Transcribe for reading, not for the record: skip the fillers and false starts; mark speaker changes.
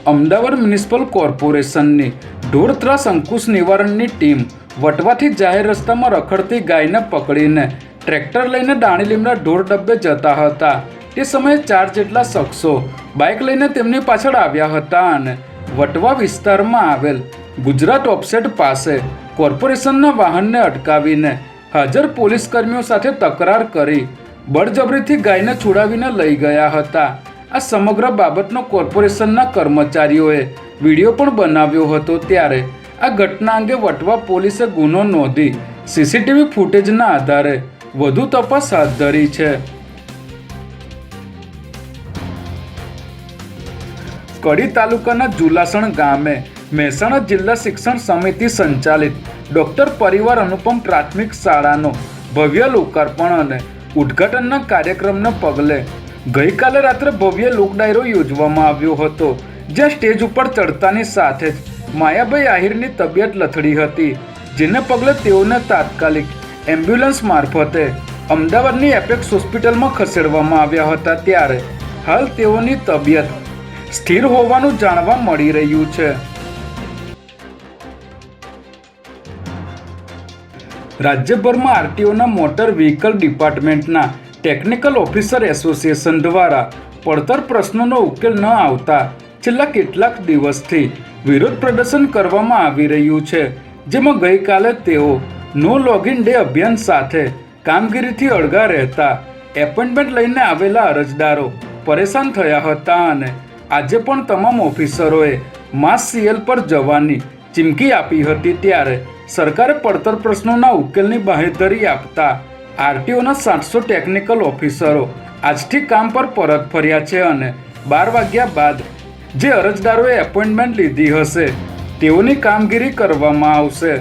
Speaker 1: Ahmedabad municipal કોર્પોરેશનની ઢોર ત્રાસ અંકુશ નિવારણની ટીમ વટવાથી જાહેર રસ્તામાં રખડતી ગાયને પકડીને ટ્રેક્ટર લઈને દાણીલીમડા ઢોર ડબ્બે જતા હતા. તે સમયે 4 જેટલા શખ્સો બાઇક લઈને તેમની પાછળ આવ્યા હતા અને વટવા વિસ્તારમાં આવેલ ગુજરાત ઓફસેટ પાસે કોર્પોરેશનના વાહનને અટકાવીને હાજર પોલીસ કર્મીઓ સાથે તકરાર કરી બળજબરીથી ગાયને છોડાવીને લઈ ગયા હતા. આ સમગ્ર બાબતનો કોર્પોરેશનના કર્મચારીઓએ વિડીયો પણ બનાવ્યો હતો. ત્યારે આ ઘટના અંગે વટવા પોલીસે ગુનો નોંધી સીસીટીવી ફૂટેજના આધારે વધુ તપાસ હાથ ધરી છે. કડી તાલુકાના જુલાસણ ગામે મહેસાણા જિલ્લા શિક્ષણ સમિતિ સંચાલિત ડોક્ટર પરિવાર અનુપમ પ્રાથમિક શાળાનો ભવ્ય લોકાર્પણ અને ઉદ્ઘાટનના કાર્યક્રમને પગલે ગઈકાલે રાત્રે ભવ્ય લોક ડાયરો યોજવામાં આવ્યો હતો, જ્યાં સ્ટેજ ઉપર ચડતાની સાથે જ માયાભાઈ આહિરની તબિયત લથડી હતી, જેને પગલે તેઓને તાત્કાલિક એમ્બ્યુલન્સ મારફતે અમદાવાદની એપેક્સ હોસ્પિટલમાં ખસેડવામાં આવ્યા હતા. ત્યારે હાલ તેઓની તબિયત સ્થિર હોવાનું જાણવા મળી રહ્યું છે. રાજ્યભરમાં આરટીઓના મોટર વ્હીકલ ડિપાર્ટમેન્ટના ટેકનિકલ ઓફિસર એસોસિએશન દ્વારા પડતર પ્રશ્નોનો ઉકેલ ન આવતા છેલ્લા કેટલાક દિવસથી વિરોધ પ્રદર્શન કરવામાં આવી રહ્યું છે, જેમાં ગઈકાલે તેઓ નો લોગિન ડે અભિયાન સાથે કામગીરીથી અળગા રહેતા એપોઇન્ટમેન્ટ લઈને આવેલા અરજદારો પરેશાન થયા હતા અને આજે પણ તમામ ઓફિસરોએ માસ સીએલ પર જવાની ચીમકી આપી હતી. ત્યારે સરકારે પડતર પ્રશ્નોના ઉકેલની બાંહેધરી આપતા આરટીઓના 700 ટેકનિકલ ઓફિસરો આજથી કામ પર પરત ફર્યા છે અને 12 વાગ્યા બાદ જે અરજદારોએ એપોઇન્ટમેન્ટ લીધી હશે તેઓની કામગીરી કરવામાં આવશે.